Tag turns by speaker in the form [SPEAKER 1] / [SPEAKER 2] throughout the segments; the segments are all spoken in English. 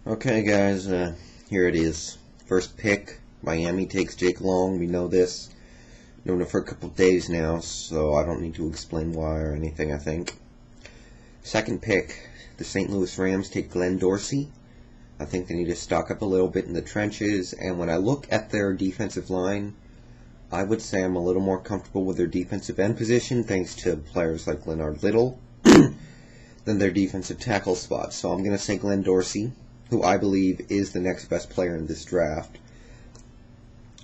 [SPEAKER 1] Okay, guys, here it is. First pick, Miami takes Jake Long. We know this. Known it for a couple of days now, so I don't need to explain why or anything, I think. Second pick, the St. Louis Rams take Glenn Dorsey. I think they need to stock up a little bit in the trenches, and when I look at their defensive line, I would say I'm a little more comfortable with their defensive end position, thanks to players like Leonard Little, than their defensive tackle spot. So I'm going to say Glenn Dorsey, who I believe is the next best player in this draft.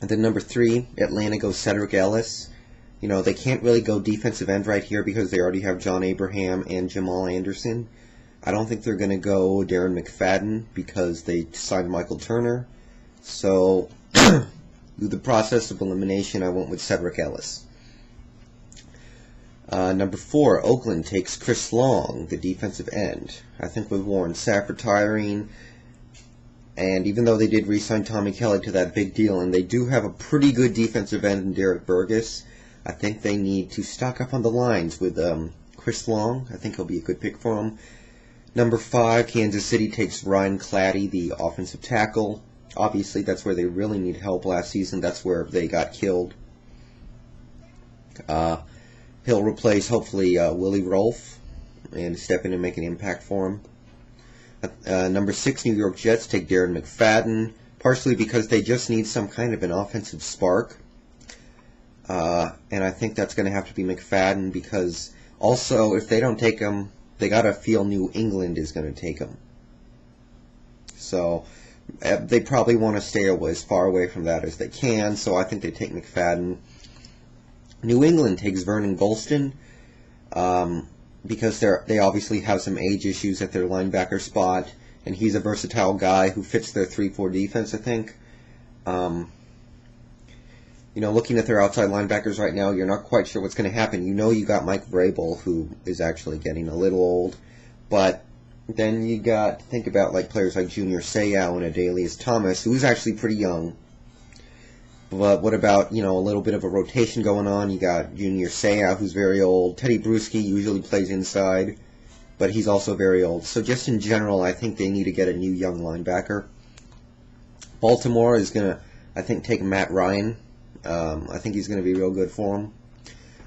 [SPEAKER 1] And then number 3, Atlanta goes Cedric Ellis. You know, they can't really go defensive end right here because they already have John Abraham and Jamal Anderson. I don't think they're going to go Darren McFadden because they signed Michael Turner. So, through the process of elimination, I went with Cedric Ellis. Number 4, Oakland takes Chris Long, the defensive end. I think with Warren Sapp retiring, and even though they did re-sign Tommy Kelly to that big deal, and they do have a pretty good defensive end in Derek Burgess, I think they need to stock up on the lines with Chris Long. I think he'll be a good pick for them. Number 5, Kansas City takes Ryan Clady, the offensive tackle. Obviously, that's where they really need help last season. That's where they got killed. He'll replace, hopefully, Willie Rolfe and step in and make an impact for him. Number 6, New York Jets take Darren McFadden, partially because they just need some kind of an offensive spark. And I think that's going to have to be McFadden because also, if they don't take him, they got to feel New England is going to take him. So they probably want to stay as far away from that as they can, so I think they take McFadden. New England takes Vernon Gholston because they obviously have some age issues at their linebacker spot, and he's a versatile guy who fits their 3-4 defense, I think. Looking at their outside linebackers right now, you're not quite sure what's going to happen. You got Mike Vrabel, who is actually getting a little old, but then you got to think about players like Junior Seau and Adalius Thomas, who's actually pretty young. But what about, a little bit of a rotation going on? You got Junior Seau, who's very old. Teddy Bruschi usually plays inside, but he's also very old. So just in general, I think they need to get a new young linebacker. Baltimore is going to, I think, take Matt Ryan. I think he's going to be real good for him.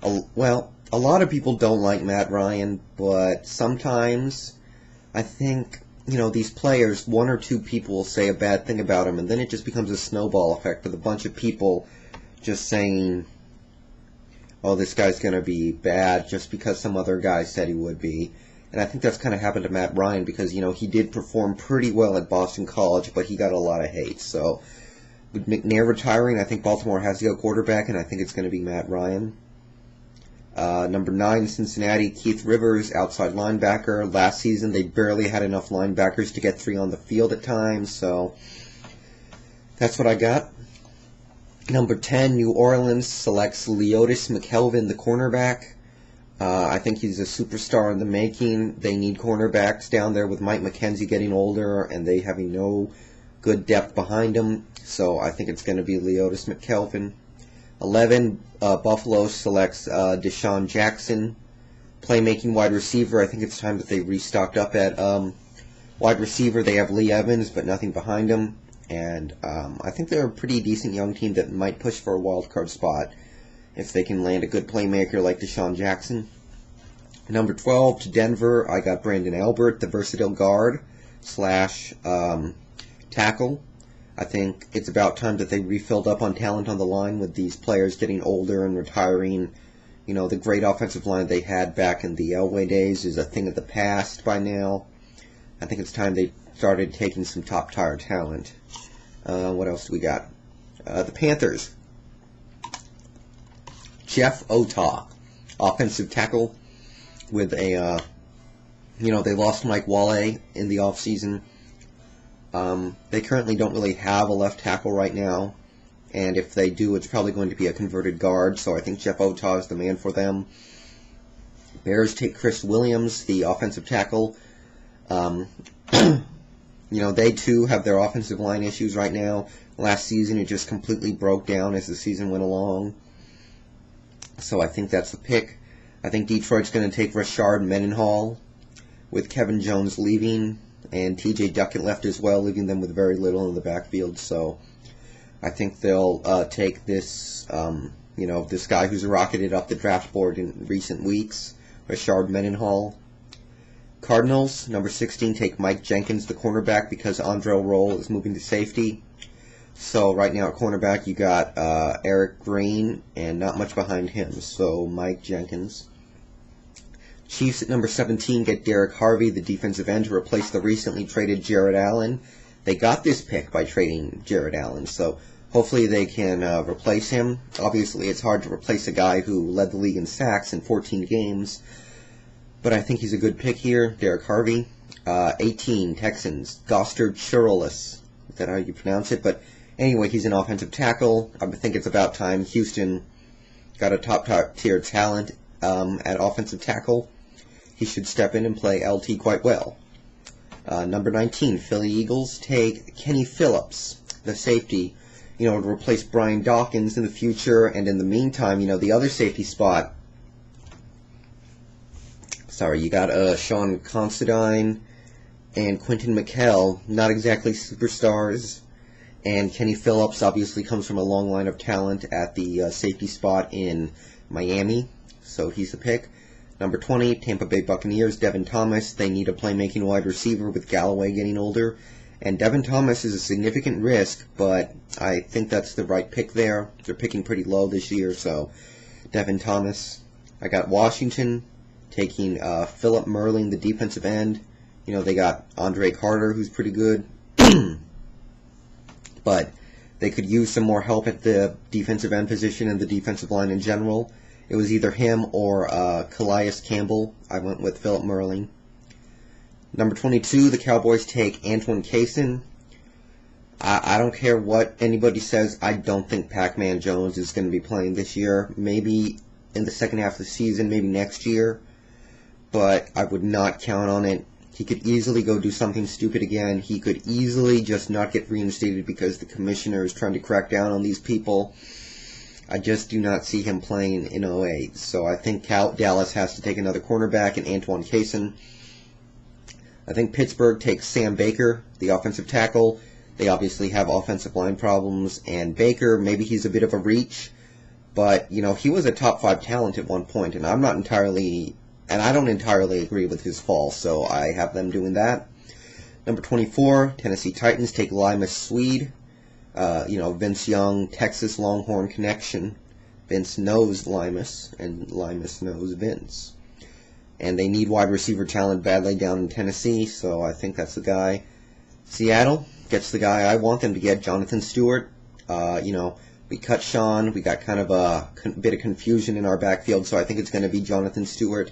[SPEAKER 1] A lot of people don't like Matt Ryan, but sometimes I think, these players, 1 or 2 people will say a bad thing about him, and then it just becomes a snowball effect with a bunch of people just saying, oh, this guy's going to be bad just because some other guy said he would be. And I think that's kind of happened to Matt Ryan because, he did perform pretty well at Boston College, but he got a lot of hate. So with McNair retiring, I think Baltimore has to go quarterback, and I think it's going to be Matt Ryan. Number 9, Cincinnati, Keith Rivers, outside linebacker. Last season, they barely had enough linebackers to get 3 on the field at times, so that's what I got. Number 10, New Orleans selects Leotis McKelvin, the cornerback. I think he's a superstar in the making. They need cornerbacks down there with Mike McKenzie getting older and they having no good depth behind him, so I think it's going to be Leotis McKelvin. 11, Buffalo selects Deshaun Jackson, playmaking wide receiver. I think it's time that they restocked up at wide receiver. They have Lee Evans, but nothing behind him. And I think they're a pretty decent young team that might push for a wild card spot if they can land a good playmaker like Deshaun Jackson. Number 12, to Denver, I got Brandon Albert, the versatile guard / tackle. I think it's about time that they refilled up on talent on the line with these players getting older and retiring. The great offensive line they had back in the Elway days is a thing of the past by now. I think it's time they started taking some top-tier talent. What else do we got? The Panthers. Jeff Otah, offensive tackle with a, they lost Mike Walley in the offseason. They currently don't really have a left tackle right now, and if they do, it's probably going to be a converted guard, so I think Jeff Otah is the man for them. Bears take Chris Williams, the offensive tackle. They too have their offensive line issues right now. Last season, it just completely broke down as the season went along, so I think that's the pick. I think Detroit's going to take Rashard Mendenhall with Kevin Jones leaving. and TJ Duckett left as well, leaving them with very little in the backfield. So I think they'll take this, this guy who's rocketed up the draft board in recent weeks, Rashard Mendenhall. Cardinals, number 16, take Mike Jenkins, the cornerback, because Andrel Rolle is moving to safety. So right now at cornerback, you got Eric Green, and not much behind him. So Mike Jenkins. Chiefs at number 17 get Derek Harvey, the defensive end, to replace the recently traded Jared Allen. They got this pick by trading Jared Allen, so hopefully they can replace him. Obviously, it's hard to replace a guy who led the league in sacks in 14 games, but I think he's a good pick here, Derek Harvey. 18, Texans, Gostard Churlis. Is that how you pronounce it? But anyway, he's an offensive tackle. I think it's about time Houston got a top-tier talent at offensive tackle. He should step in and play LT quite well. Number 19, Philly Eagles take Kenny Phillips, the safety, to replace Brian Dawkins in the future. And in the meantime, the other safety spot, you got Sean Considine and Quentin McKell, not exactly superstars. And Kenny Phillips obviously comes from a long line of talent at the safety spot in Miami, so he's the pick. Number 20, Tampa Bay Buccaneers, Devin Thomas. They need a playmaking wide receiver with Galloway getting older. And Devin Thomas is a significant risk, but I think that's the right pick there. They're picking pretty low this year, so Devin Thomas. I got Washington taking Philip Merlin, the defensive end. They got Andre Carter, who's pretty good. But they could use some more help at the defensive end position and the defensive line in general. It was either him or Calais Campbell. I went with Philip Merlin. Number 22, the Cowboys take Antoine Cason. I don't care what anybody says. I don't think Pac-Man Jones is going to be playing this year. Maybe in the second half of the season, maybe next year. But I would not count on it. He could easily go do something stupid again. He could easily just not get reinstated because the commissioner is trying to crack down on these people. I just do not see him playing in 08. So I think Dallas has to take another cornerback in Antoine Cason. I think Pittsburgh takes Sam Baker, the offensive tackle. They obviously have offensive line problems. And Baker, maybe he's a bit of a reach. But, he was a top 5 talent at one point. And I don't entirely agree with his fall. So I have them doing that. Number 24, Tennessee Titans take Limas Swede. Vince Young, Texas Longhorn connection. Vince knows Limas, and Limas knows Vince. And they need wide receiver talent badly down in Tennessee, so I think that's the guy. Seattle gets the guy I want them to get, Jonathan Stewart. We cut Sean. We got kind of a bit of confusion in our backfield, so I think it's going to be Jonathan Stewart.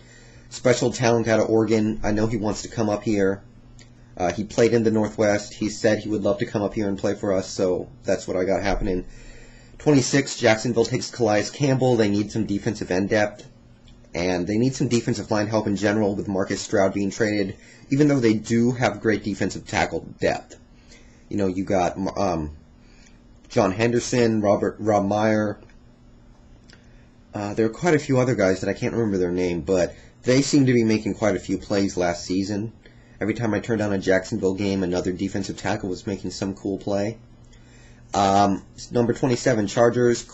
[SPEAKER 1] Special talent out of Oregon. I know he wants to come up here. He played in the Northwest. He said he would love to come up here and play for us, so that's what I got happening. 26, Jacksonville takes Calais Campbell. They need some defensive end depth, and they need some defensive line help in general with Marcus Stroud being traded, even though they do have great defensive tackle depth. You got John Henderson, Rob Meyer. There are quite a few other guys that I can't remember their name, but they seem to be making quite a few plays last season. Every time I turned on a Jacksonville game, another defensive tackle was making some cool play. Number 27, Chargers,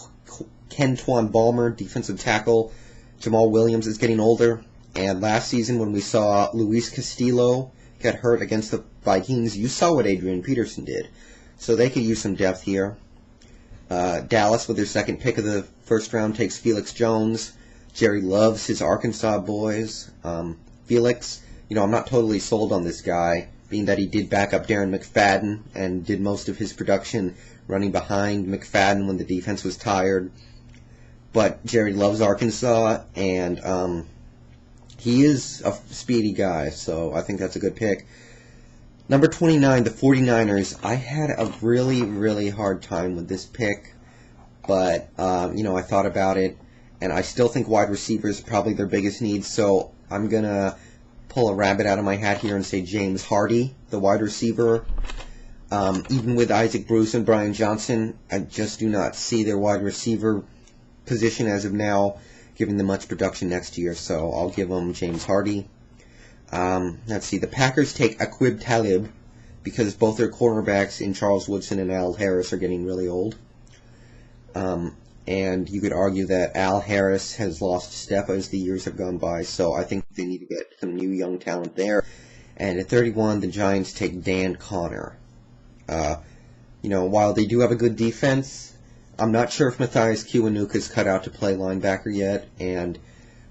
[SPEAKER 1] Kentwan Balmer, defensive tackle. Jamal Williams is getting older. And last season when we saw Luis Castillo get hurt against the Vikings, you saw what Adrian Peterson did. So they could use some depth here. Dallas, with their second pick of the first round, takes Felix Jones. Jerry loves his Arkansas boys. Felix, I'm not totally sold on this guy, being that he did back up Darren McFadden and did most of his production running behind McFadden when the defense was tired. But Jerry loves Arkansas, and he is a speedy guy, so I think that's a good pick. Number 29, the 49ers. I had a really, really hard time with this pick, but, I thought about it, and I still think wide receiver is probably their biggest need, so I'm going to pull a rabbit out of my hat here and say James Hardy, the wide receiver. Even with Isaac Bruce and Brian Johnson, I just do not see their wide receiver position as of now giving them much production next year, so I'll give them James Hardy. Let's see. The Packers take Aqib Talib because both their cornerbacks in Charles Woodson and Al Harris are getting really old. And you could argue that Al Harris has lost step as the years have gone by, so I think they need to get some new young talent there. And at 31, the Giants take Dan Connor. While they do have a good defense, I'm not sure if Matthias Kiwanuka's cut out to play linebacker yet, and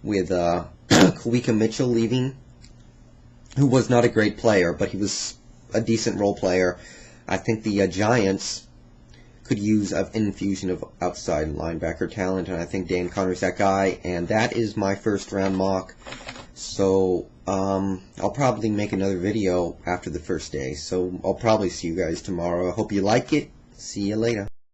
[SPEAKER 1] with Kawika Mitchell leaving, who was not a great player, but he was a decent role player, I think the Giants could use an infusion of outside linebacker talent, and I think Dan Connor's that guy, and that is my first round mock. So I'll probably make another video after the first day, so I'll probably see you guys tomorrow. I hope you like it. See you later.